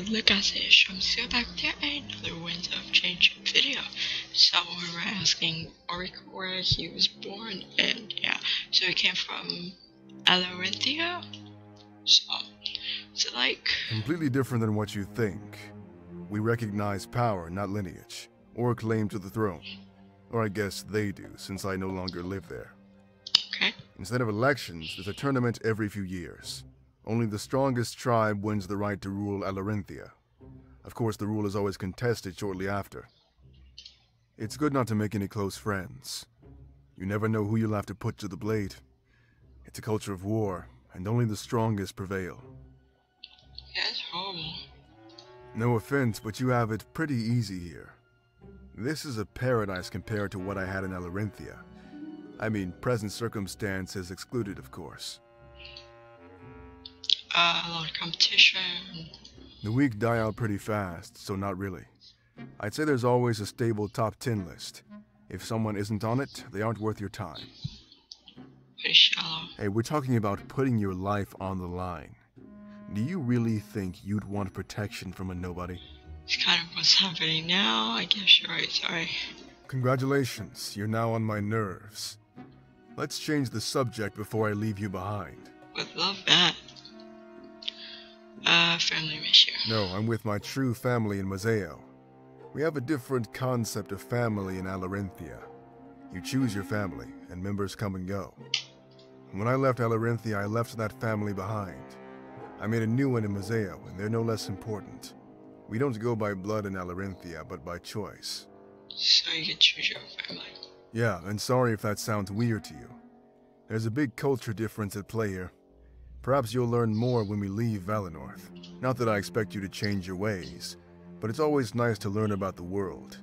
look at this. I'm still back there. Another window of change video. So we were asking Oric where he was born, and yeah, so he came from Alarenthia. So like completely different than what you think. We recognize power, not lineage, or claim to the throne. Or I guess they do, since I no longer live there. Okay. Instead of elections, there's a tournament every few years. Only the strongest tribe wins the right to rule Alarenthia. Of course, the rule is always contested shortly after. It's good not to make any close friends. You never know who you'll have to put to the blade. It's a culture of war, and only the strongest prevail. Yeah, it's horrible. No offense, but you have it pretty easy here. This is a paradise compared to what I had in Alarenthia. I mean, present circumstances excluded, of course. A lot of competition. The weak die out pretty fast, so not really. I'd say there's always a stable top 10 list. If someone isn't on it, they aren't worth your time. Pretty shallow. Hey, we're talking about putting your life on the line. Do you really think you'd want protection from a nobody? It's kind of what's happening now. I guess you're right, sorry. Congratulations, you're now on my nerves. Let's change the subject before I leave you behind. Would love that. Family mission. No, I'm with my true family in Mazeo. We have a different concept of family in Alarenthia. You choose your family, and members come and go. When I left Alarenthia, I left that family behind. I made a new one in Mazeo, and they're no less important. We don't go by blood in Alarenthia, but by choice. So you can choose your family. Yeah, and sorry if that sounds weird to you. There's a big culture difference at play here. Perhaps you'll learn more when we leave Valenorth. Not that I expect you to change your ways, but it's always nice to learn about the world.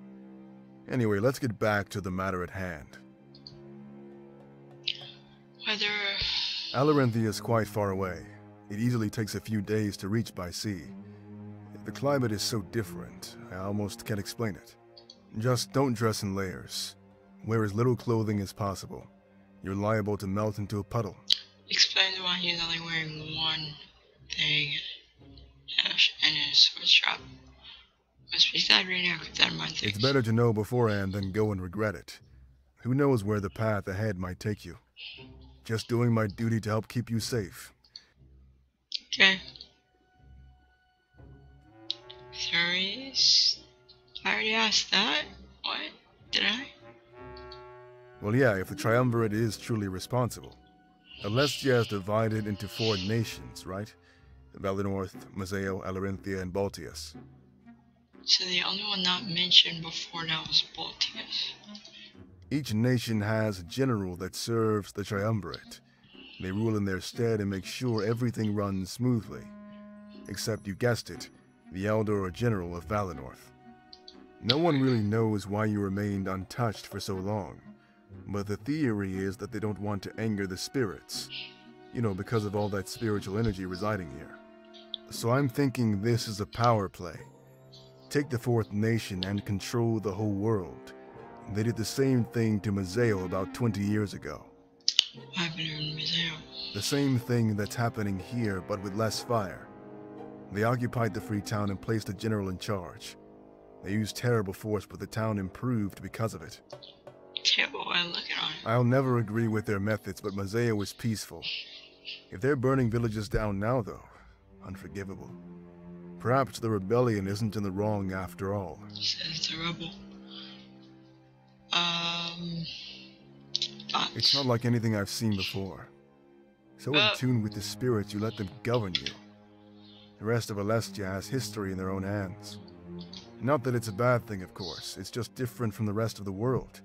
Anyway, let's get back to the matter at hand. Whether... Alarenthia is quite far away. It easily takes a few days to reach by sea. The climate is so different, I almost can't explain it. Just don't dress in layers. Wear as little clothing as possible. You're liable to melt into a puddle. Explain why he's only wearing one thing and his sword strap. Must be sad right now, keep that in mind. It's better to know beforehand than go and regret it. Who knows where the path ahead might take you. Just doing my duty to help keep you safe. Okay. Seeress? I already asked that. What? Did I? Well, yeah, if the Triumvirate is truly responsible. Alestia is divided into 4 nations, right? Valenorth, Mazeo, Alarenthia, and Baltius. So the only one not mentioned before now was Baltius. Each nation has a general that serves the Triumvirate. They rule in their stead and make sure everything runs smoothly. Except, you guessed it, the Elder or General of Valenorth. No one really knows why you remained untouched for so long. But the theory is that they don't want to anger the spirits. You know, because of all that spiritual energy residing here. So I'm thinking this is a power play. Take the 4th nation and control the whole world. They did the same thing to Mazeo about 20 years ago. What happened in Mazeo? The same thing that's happening here, but with less fire. They occupied the free town and placed a general in charge. They used terrible force, but the town improved because of it. Terrible way of looking on it. I'll never agree with their methods, but Mazeo is peaceful. If they're burning villages down now, though, unforgivable. Perhaps the rebellion isn't in the wrong after all. Says the rebel. Thoughts? It's not like anything I've seen before. So in tune with the spirits, you let them govern you. The rest of Alestia has history in their own hands. Not that it's a bad thing, of course. It's just different from the rest of the world.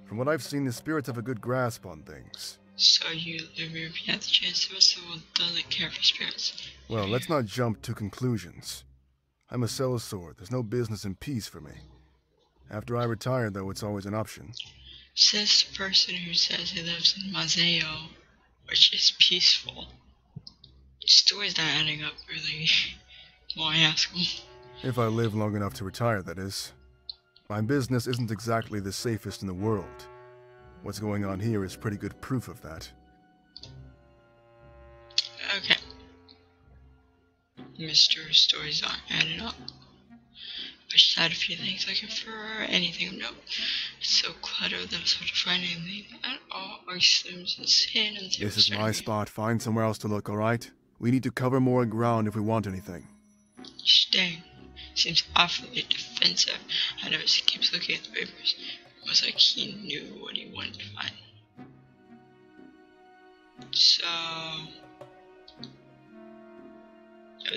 From what I've seen, the spirits have a good grasp on things. So you live here if you have the chance, the rest of the world doesn't care for spirits. Well, let's not jump to conclusions. I'm a sellsword. There's no business in peace for me. After I retire, though, it's always an option. Says the person who says he lives in Mazeo, which is peaceful. Story's not adding up, really. Well, I ask him. If I live long enough to retire, that is. My business isn't exactly the safest in the world. What's going on here is pretty good proof of that. Okay. Mystery stories aren't adding up. I just had a few things I can infer anything of note. It's so cluttered that it's hard to find anything at all. Or slims and sin and This is my spot. Find somewhere else to look, alright? We need to cover more ground if we want anything. Staying. Seems awfully defensive. I notice he keeps looking at the papers. Almost like he knew what he wanted to find. So...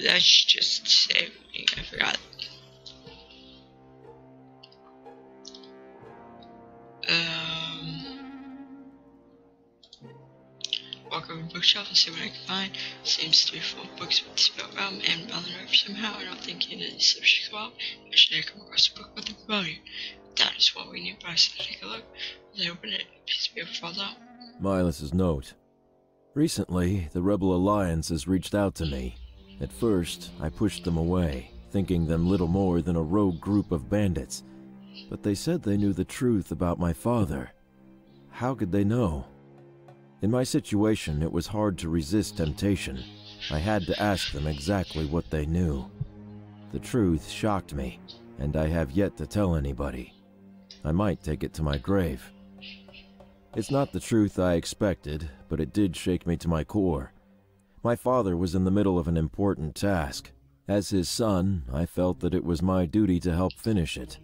let's just say I forgot. Walk over the bookshelf and see what I can find. Seems to be full of books with the spell realm and Bellinor somehow. I don't think it is subject well. I should come across a book with the rebellion. That is what we need, but I should take a look. As I open it, a piece of paper falls out. Milas's note. Recently, the Rebel Alliance has reached out to me. At first, I pushed them away, thinking them little more than a rogue group of bandits. But they said they knew the truth about my father. How could they know? In my situation, it was hard to resist temptation. I had to ask them exactly what they knew. The truth shocked me, and I have yet to tell anybody. I might take it to my grave. It's not the truth I expected, but it did shake me to my core. My father was in the middle of an important task. As his son, I felt that it was my duty to help finish it.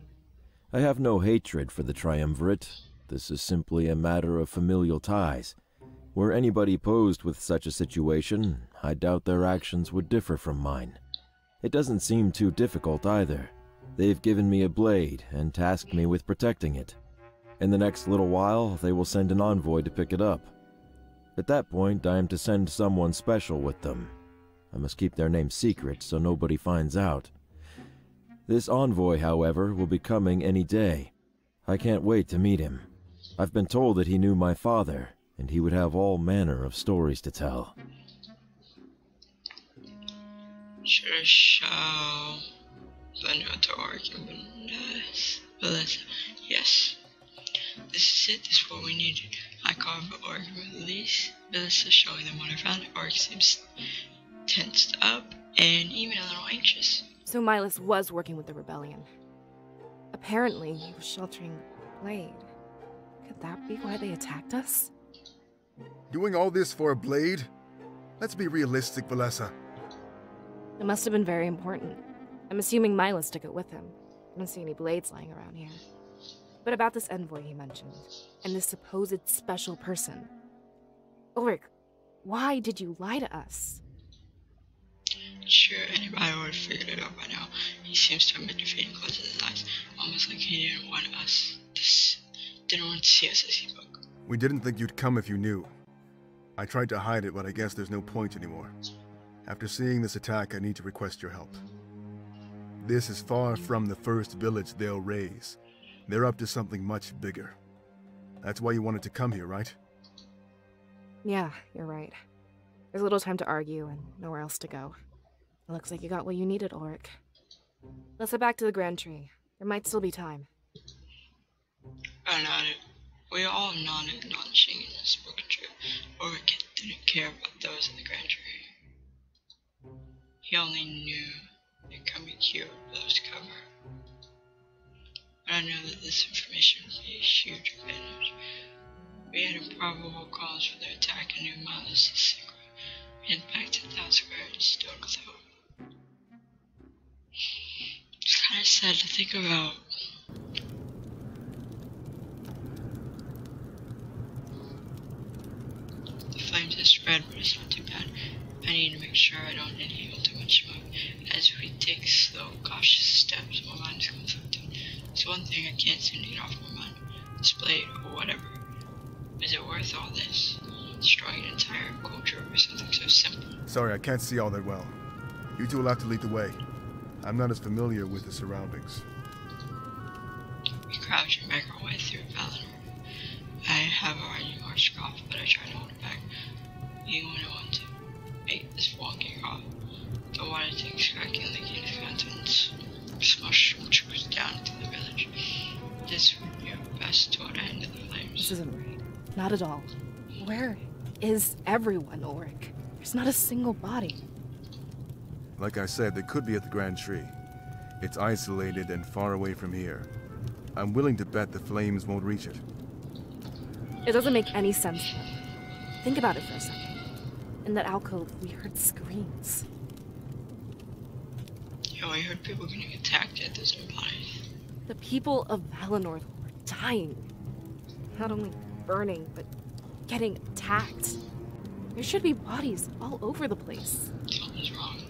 I have no hatred for the Triumvirate. This is simply a matter of familial ties. Were anybody posed with such a situation, I doubt their actions would differ from mine. It doesn't seem too difficult either. They've given me a blade and tasked me with protecting it. In the next little while, they will send an envoy to pick it up. At that point, I am to send someone special with them. I must keep their name secret so nobody finds out. This envoy, however, will be coming any day. I can't wait to meet him. I've been told that he knew my father, and he would have all manner of stories to tell. Should I show the note to Orc and Melissa? Yes. This is it. This is what we needed. I called Orc and Melissa, showing them what I found. Orc seems tensed up and even a little anxious. So Milas was working with the rebellion. Apparently, he was sheltering the blade. Could that be why they attacked us? Doing all this for a blade? Let's be realistic, Valessa. It must have been very important. I'm assuming Milas took it with him. I don't see any blades lying around here. But about this envoy he mentioned, and this supposed special person. Ulrich, why did you lie to us? Sure, anybody would have figured it out by now. He seems to admit defeat and closes his eyes, almost like he didn't want us. Didn't want to see us as he spoke. We didn't think you'd come if you knew. I tried to hide it, but I guess there's no point anymore. After seeing this attack, I need to request your help. This is far from the first village they'll raise. They're up to something much bigger. That's why you wanted to come here, right? Yeah, you're right. There's little time to argue and nowhere else to go. It looks like you got what you needed, Ulrich. Let's head back to the Grand Tree. There might still be time. I nodded. We all nodded, acknowledging in this broken tree. Ulrich didn't care about those in the Grand Tree. He only knew it could be cured with those cover. But I know that this information would be a huge advantage. We had improbable cause for their attack and knew Milas' secret. We head back to the town square and still with hope. It's kind of sad to think about. The flames have spread, but it's not too bad. I need to make sure I don't inhale too much smoke. As we take slow, cautious steps, my mind is conflicted. It's one thing I can't seem to get off my mind. This blade, or whatever. Is it worth all this? Destroying an entire culture over something so simple. Sorry, I can't see all that well. You two will have to lead the way. I'm not as familiar with the surroundings. We crouch and make our way through Bellinor. I have already marched off, but I try to hold it back. Being when I want to make this walking off. The water tanks cracking like in the contents. Smush trickles down into the village. This would be our best to end of the flames. This isn't right. Not at all. Where is everyone, Ulrich? There's not a single body. Like I said, they could be at the Grand Tree. It's isolated and far away from here. I'm willing to bet the flames won't reach it. It doesn't make any sense, though. Think about it for a second. In that alcove, we heard screams. Yeah, I heard people getting attacked at those bodies. The people of Valinor were dying. Not only burning, but getting attacked. There should be bodies all over the place. Something's wrong.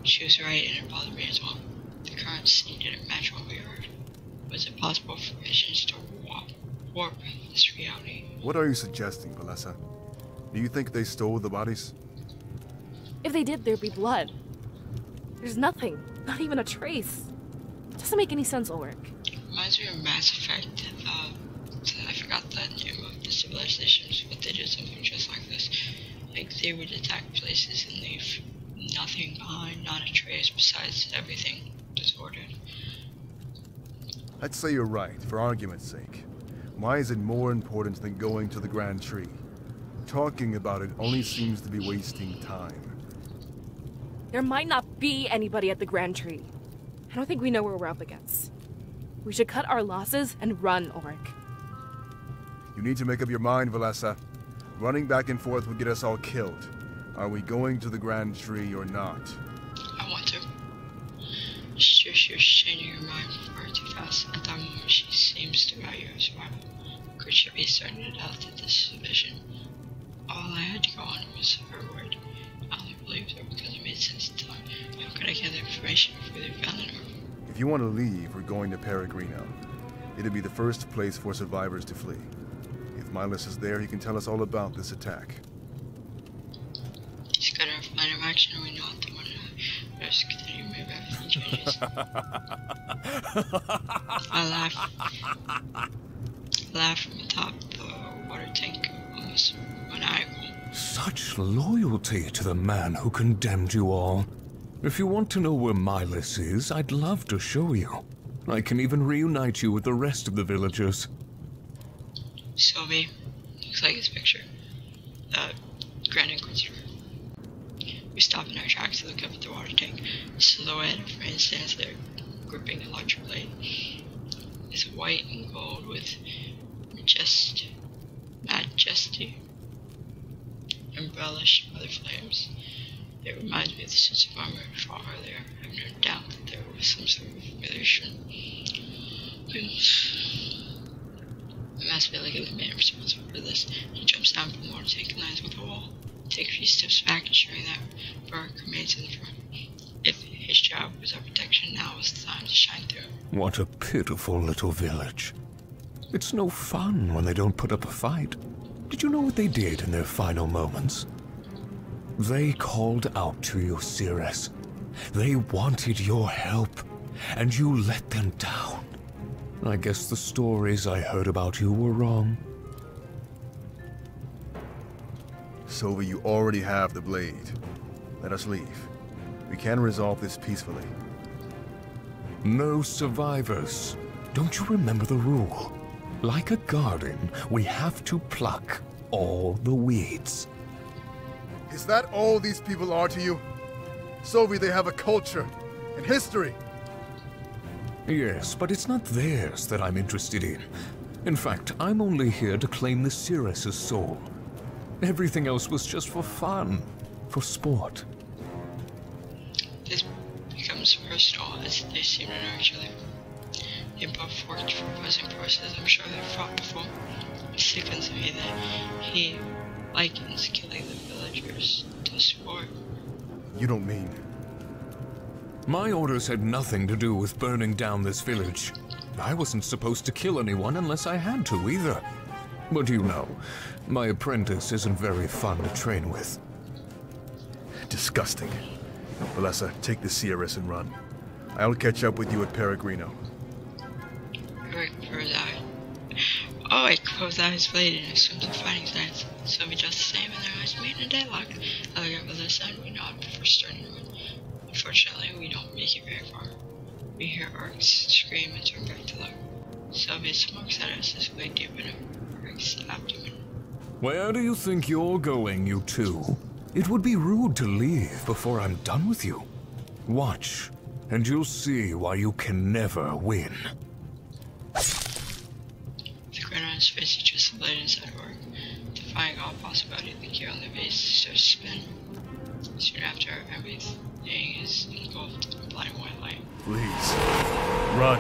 She was right, and it bothered me as well. The current scene didn't match what we heard. Was it possible for visions to warp this reality? What are you suggesting, Valessa? Do you think they stole the bodies? If they did, there'd be blood. There's nothing, not even a trace. It doesn't make any sense, Ulrich. Reminds me of Mass Effect. I forgot the name of the civilizations, but they did something just like this. Like, they would attack places and leave nothing behind, not a trace besides everything disordered. I'd say you're right, for argument's sake. Why is it more important than going to the Grand Tree? Talking about it only seems to be wasting time. There might not be anybody at the Grand Tree. I don't think we know what we're up against. We should cut our losses and run, Ulrich. You need to make up your mind, Valessa. Running back and forth would get us all killed. Are we going to the Grand Tree or not? I want to. She was changing her mind far too fast. At that moment, she seems to value her survival. Could she be certain it out that this vision? All I had to go on was her word. I only believed her because it made sense at the time. How could I get the information if we found it? If you want to leave, we're going to Peregrino. It'll be the first place for survivors to flee. If Milas is there, he can tell us all about this attack. He's got our plan of action and we know at the moment. Just continue, maybe everything changes. I laugh from atop the water tank, almost maniacal. Such loyalty to the man who condemned you all. If you want to know where Milas is, I'd love to show you. I can even reunite you with the rest of the villagers. Sylvie, looks like his picture. Grand Inquisitor. We stop in our tracks to look up at the water tank. The silhouette of Fran stands there, gripping a electric blade. It's white and gold with majesty, embellished by the flames. It reminds me of the suits of armor I fought earlier. I have no doubt that there was some sort of affiliation. It must be like a man responsible for this. He jumps down from the water tank and lands with the wall. Take a few steps back, ensuring that Burke remains in the front. If his job was our protection, now is the time to shine through. What a pitiful little village. It's no fun when they don't put up a fight. Did you know what they did in their final moments? They called out to you, Seeress. They wanted your help, and you let them down. I guess the stories I heard about you were wrong. Sylvie, you already have the blade. Let us leave. We can resolve this peacefully. No survivors. Don't you remember the rule? Like a garden, we have to pluck all the weeds. Is that all these people are to you? Sylvie, they have a culture and history. Yes, but it's not theirs that I'm interested in. In fact, I'm only here to claim the Seeress's soul. Everything else was just for fun, for sport. This becomes personal as they seem to know each other. They both worked for opposing forces. I'm sure they've fought before. It sickens me that he likens killing the villagers to sport. You don't mean... My orders had nothing to do with burning down this village. I wasn't supposed to kill anyone unless I had to, either. But you know, my apprentice isn't very fun to train with. Disgusting. Valessa, take the Seeress and run. I'll catch up with you at Peregrino. Rick throws out. Oh, it closed out his blade and assumes a fighting stance. So we just the same, and their eyes meet in a deadlock. I look up at this side, we nod before starting to run. Unfortunately, we don't make it very far. We hear Urks scream and turn back to look. Sylvia smokes at us as we deep in Urk's abdomen. Where do you think you're going, you two? It would be rude to leave before I'm done with you. Watch, and you'll see why you can never win. The grin on his face he just laid inside work, defying all possibility. The gear on the base starts to spin. Soon after, everything is engulfed in blinding white light. Please, run.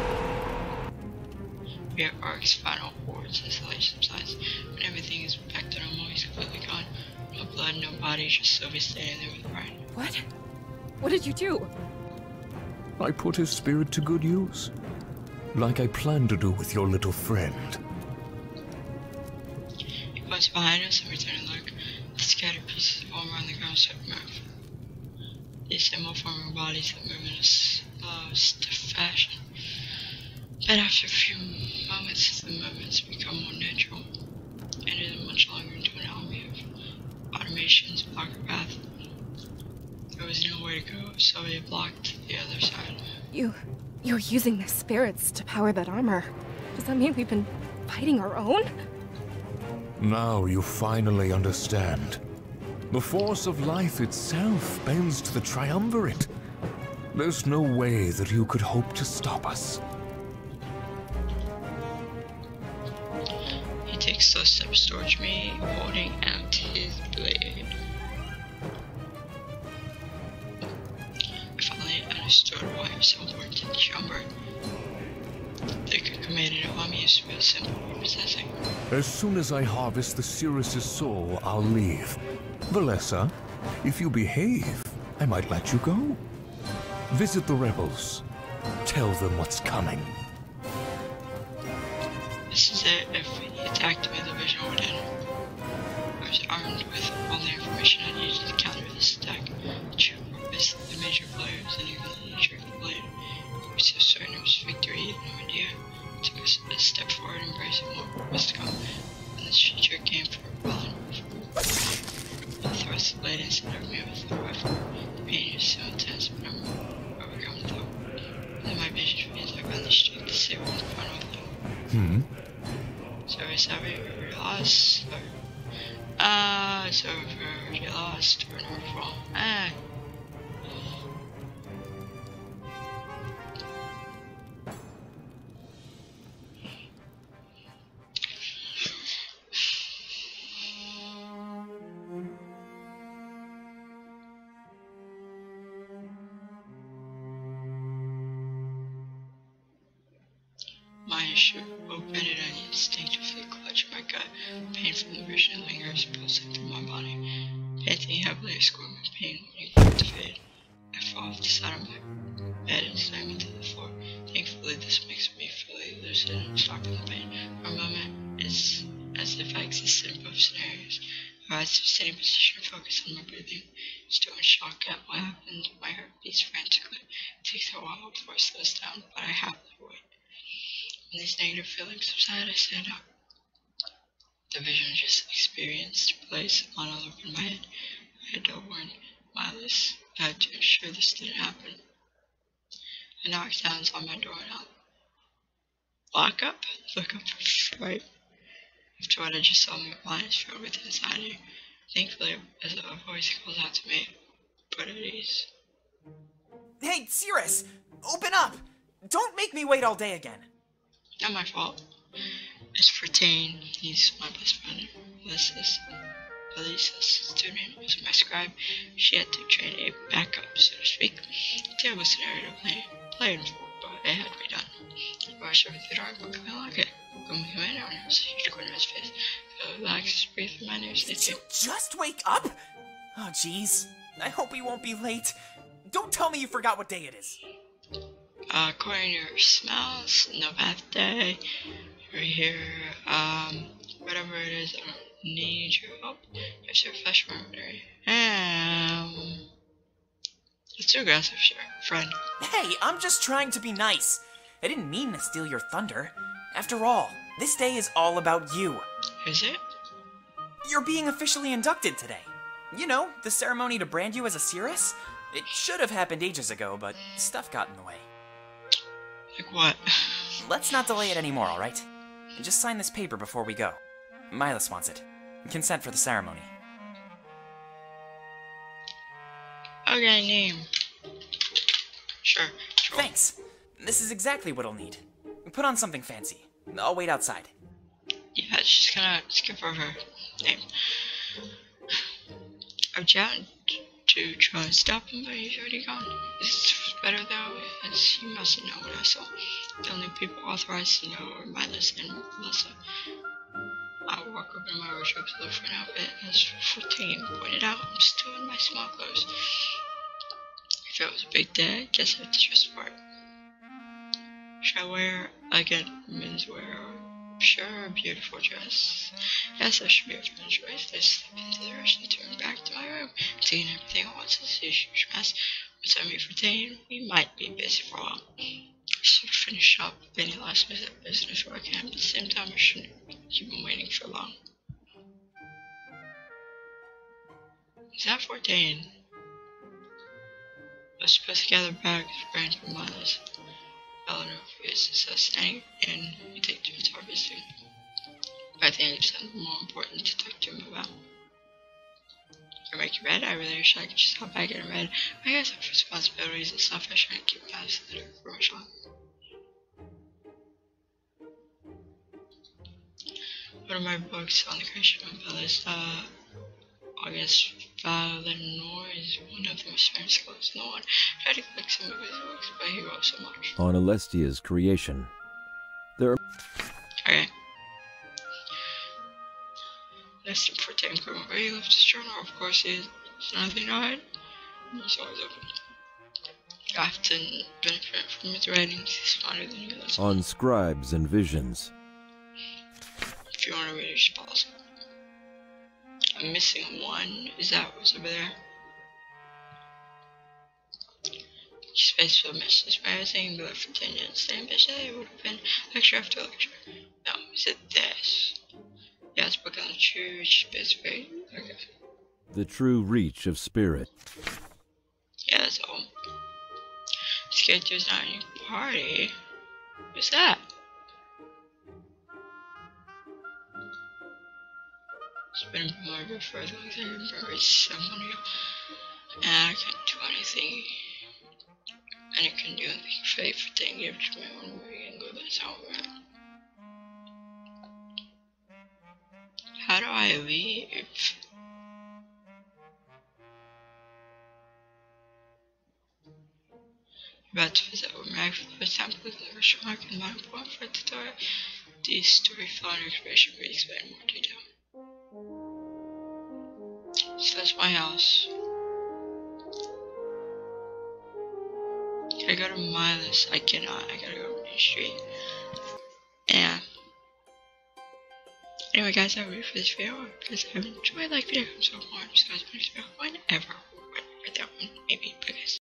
We have Ark's final words as the light subsides. When everything is back to normal, he's completely gone. No blood, no body, just Sylvie standing there with Brian. What? What did you do? I put his spirit to good use, like I planned to do with your little friend. He points behind us and we turn and look. The scattered pieces of armor on the ground start to move. These simple-forming bodies that move in a slow, stiff fashion. But after a few moments, the movements become more natural, and it isn't much longer into an army of automations block our path. There was nowhere to go, so we blocked the other side. You're using the spirits to power that armor. Does that mean we've been fighting our own? Now you finally understand. The force of life itself bends to the triumvirate. There's no way that you could hope to stop us. He takes slow steps towards me, holding out his blade. I finally understood why it was so important to the Chamber. They could command an army is real simple possessing. As soon as I harvest the Seeress' soul, I'll leave. Valessa, if you behave, I might let you go. Visit the rebels. Tell them what's coming. This is it. If he attacked me, the vision would end. I was armed with all the information I needed to counter this attack. The true purpose, the major players, and even the nature of the blade. We were so certain it was victory, he had no idea. It took us a step forward, embracing what was to come. When this future came for a while, I thrust the blade inside of me with the rifle. The pain was so intense, but I'm overcome with hope. Then my vision fades, I found the strength to say one final thing. Sorry, we lost. So we lost. We're not wrong. My shirt opened and I instinctively clutched my gut. Pain from the vision lingers, pulsing through my body. Panting heavily, I squirm in pain, waiting for it to fade. I fall off the side of my bed and slam into the floor. Thankfully, this makes me fully lucid and stopping the pain. For a moment, it's as if I existed in both scenarios. I rise to a sitting position and focus on my breathing. Still in shock at what happened, my heart beats frantically. It takes a while before it slows down, but I happily wait. When these negative feelings subside, I stand up. The vision I just experienced plays on all over my head. I had to warn Miles. I had to ensure this didn't happen. I knock sounds on my door and lock up, look up for fright. After what I just saw, my mind is filled with anxiety. Thankfully, as a voice calls out to me, put at ease. Hey, Seeress! Open up! Don't make me wait all day again. Not my fault. It's Fortaime. He's my best friend. Elisa's student was my scribe. She had to train a backup, so to speak. Terrible scenario to play in for, but it had to be done. I rushed over to the door and booked my locket. Come in, I don't have such a grin on his face. Relax, breathe through my nose. Did you just wake up? Oh, jeez. I hope we won't be late. Don't tell me you forgot what day it is. According to your smells, no bath day. You're here, whatever it is, I don't need your help. You have to refresh my memory. It's too aggressive, sure, friend. Hey, I'm just trying to be nice. I didn't mean to steal your thunder. After all, this day is all about you. Is it? You're being officially inducted today. You know, the ceremony to brand you as a Seeress? It should have happened ages ago, but stuff got in the way. Like what? Let's not delay it anymore, alright? Just sign this paper before we go. Miles wants it. Consent for the ceremony. Okay, name. Sure. Thanks. This is exactly what I'll need. Put on something fancy. I'll wait outside. Yeah, just gonna skip over name. I've chatted to try and stop him, but he's already gone. It's better though, as he mustn't know what I saw. The only people authorized to know are Milas and Melissa. I walk over to my wardrobe to look for an outfit, as Fortaime pointed out, I'm still in my small clothes. If it was a big day, I guess I have to dress for it. Should I wear, again, menswear, or sure, a beautiful dress? Yes, I should be able to choice. I slip into the rush and turn back to my room, seeing everything at once is a huge mess. Once I meet Fortaime, we might be busy for a while. I should finish up any last minute business where I can, but at the same time, I shouldn't keep him waiting for long. Is that Fortaime? I was supposed to gather bags of grain from Milas. Eleanor is standing and you take turns harvesting. But I think it's something more important to talk to him about. You make your bed? I really wish I could just hop back in bed. I guess I have responsibilities and stuff I shouldn't keep past the for much long. One of my books on the creation of Bearstar, August Valinor is one of the most famous scholars in the world. I tried to click some of his works, but he wrote so much. On Alestia's creation, there are... Okay. Next up for Fortaime came over. He left his journal. Of course, there's nothing to hide. It's always open. I often benefit from his writings. He's smarter than you. On scribes and visions. If you want to read it, just pause. I'm missing one. Is that what's over there? Space for messages by everything but for 10 minutes. Same bitch, it would have been lecture after lecture. No, is it this? Yeah, it's book on the true reach space, right? Okay. The true reach of spirit. Yeah, that's all. This character's not in your party. Who's that? It's been more for as long as I remember. It's someone you. And I can't do anything. And it can do anything fake for thing. Give it to me one way and go. That's how it went. How do I leave? About to visit with Mag for the first time because of the restaurant and my point for the tutorial. The story following expression will explain more detail. So that's my house. Can I go to Milas? I cannot. I gotta go to Main Street. Yeah. Anyway, guys, I'm ready for this video because I've enjoyed like video so far. So guys, whenever, that one, maybe, but guys.